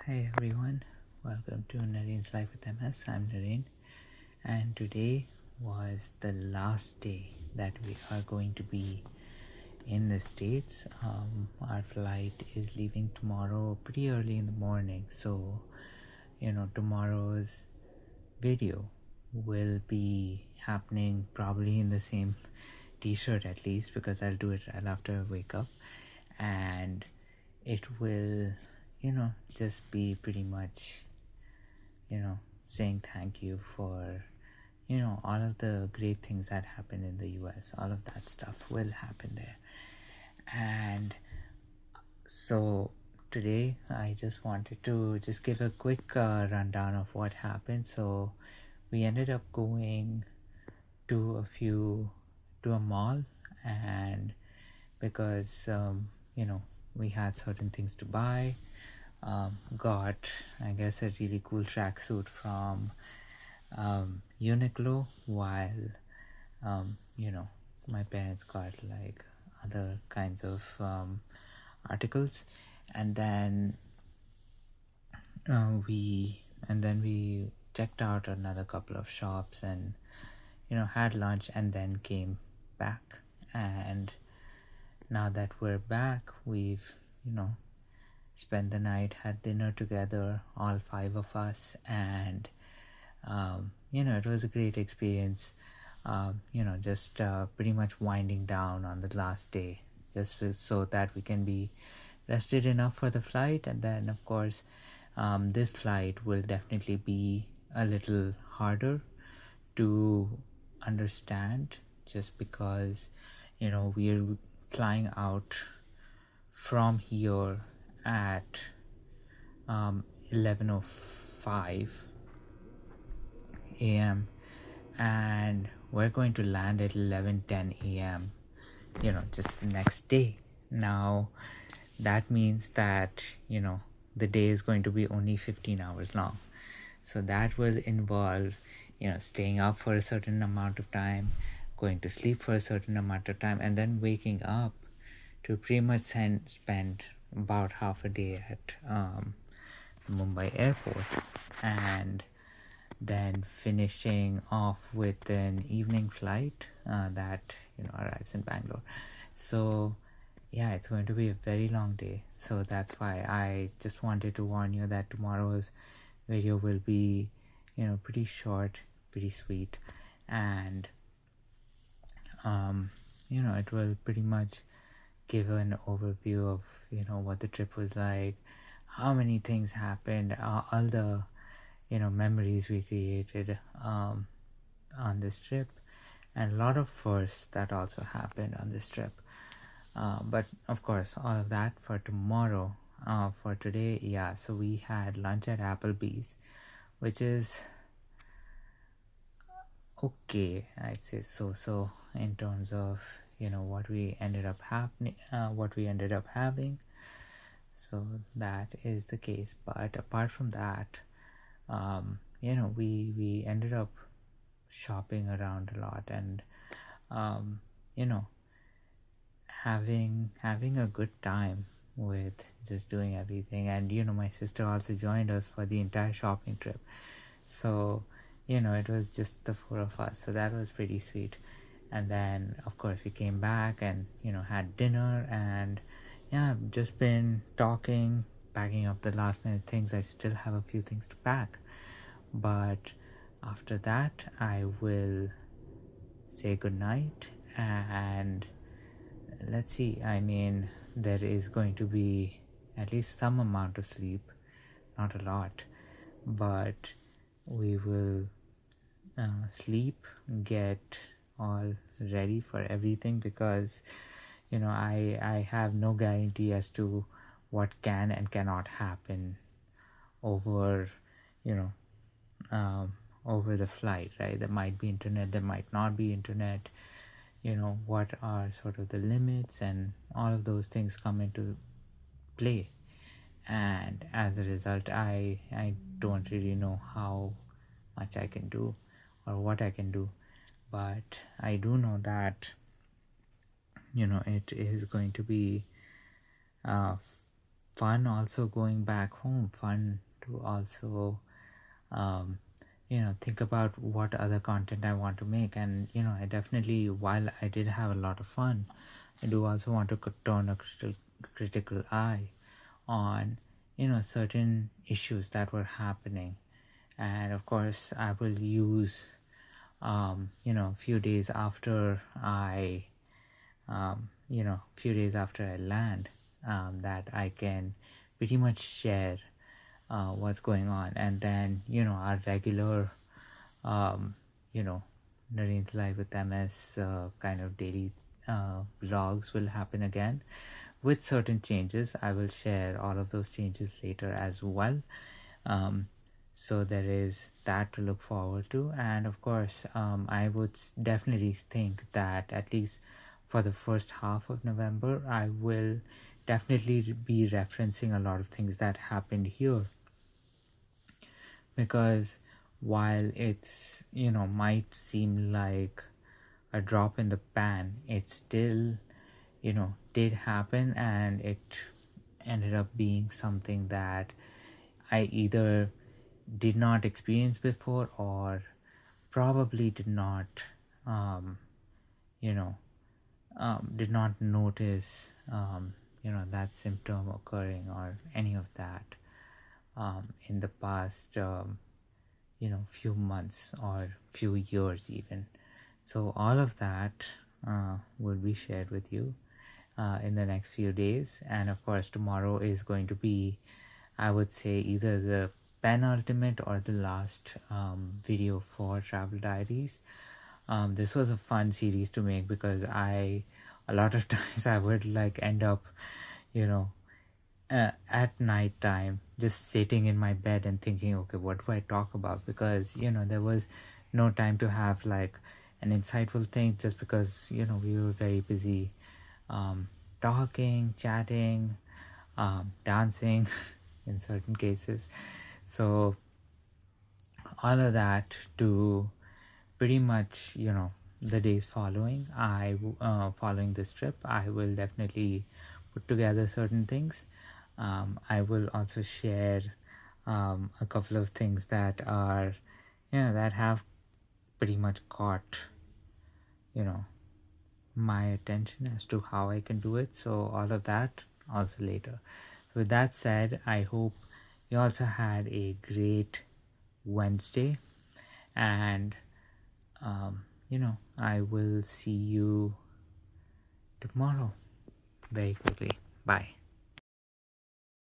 Hey everyone, welcome to Narene's Life with MS. I'm Narene, and today was the last day that we are going to be in the States. Our flight is leaving tomorrow pretty early in the morning, so tomorrow's video will be happening probably in the same t-shirt at least, because I'll do it right after I wake up, and it will just be pretty much saying thank you for all of the great things that happened in the US. All of that stuff will happen there. And so today I just wanted to just give a quick rundown of what happened. So we ended up going to a mall, and because we had certain things to buy, got, I guess, a really cool tracksuit from Uniqlo, while my parents got like other kinds of articles, and then we checked out another couple of shops and had lunch, and then came back. And now that we're back, we've spent the night, had dinner together, all five of us, and it was a great experience. Just pretty much winding down on the last day, just so that we can be rested enough for the flight. And then of course this flight will definitely be a little harder to understand, just because we're flying out from here at 11:05 a.m. and we're going to land at 11:10 a.m. just the next day. Now that means that the day is going to be only 15 hours long, so that will involve staying up for a certain amount of time, going to sleep for a certain amount of time, and then waking up to pretty much spend about half a day at Mumbai airport, and then finishing off with an evening flight that arrives in Bangalore. So yeah, it's going to be a very long day. So that's why I just wanted to warn you that tomorrow's video will be pretty short, pretty sweet, and it will pretty much give an overview of what the trip was like, how many things happened, all the memories we created on this trip, and a lot of firsts that also happened on this trip. But of course, all of that for tomorrow. For today, yeah, so we had lunch at Applebee's, which is okay, I'd say so in terms of what we ended up having. So that is the case. But apart from that, we ended up shopping around a lot, and having a good time with just doing everything. And my sister also joined us for the entire shopping trip, so it was just the four of us, so that was pretty sweet. And then of course we came back and had dinner, and yeah, I've just been talking, packing up the last minute things. I still have a few things to pack, but after that I will say goodnight. And let's see, I mean, there is going to be at least some amount of sleep, not a lot, but we will sleep, get all ready for everything, because I have no guarantee as to what can and cannot happen over over the flight, right? There might be internet, there might not be internet, what are sort of the limits, and all of those things come into play. And as a result, I don't really know how much I can do or what I can do, but I do know that it is going to be fun also going back home, fun to also think about what other content I want to make. And I definitely, while I did have a lot of fun, I do also want to turn a critical eye on certain issues that were happening. And of course I will use few days after I few days after I land, that I can pretty much share what's going on. And then our regular um, you know Nareen's Live with MS kind of daily vlogs will happen again with certain changes. I will share all of those changes later as well. um, so there is that to look forward to. And of course I would definitely think that at least for the first half of November I will definitely be referencing a lot of things that happened here, because while it's might seem like a drop in the pan, it still did happen, and it ended up being something that I either did not experience before, or probably did not you know did not notice that symptom occurring or any of that in the past few months or few years even. So all of that will be shared with you in the next few days. And of course tomorrow is going to be, I would say, either the penultimate or the last video for Travel Diaries. This was a fun series to make because a lot of times I would end up at night time just sitting in my bed and thinking, okay, what do I talk about? Because there was no time to have an insightful thing, just because we were very busy talking, chatting, dancing in certain cases. So all of that to pretty much the days following following this trip, I will definitely put together certain things. I will also share a couple of things that are that have pretty much caught my attention as to how I can do it. So all of that also later. So with that said, I hope you also had a great Wednesday, and I will see you tomorrow very quickly. Bye.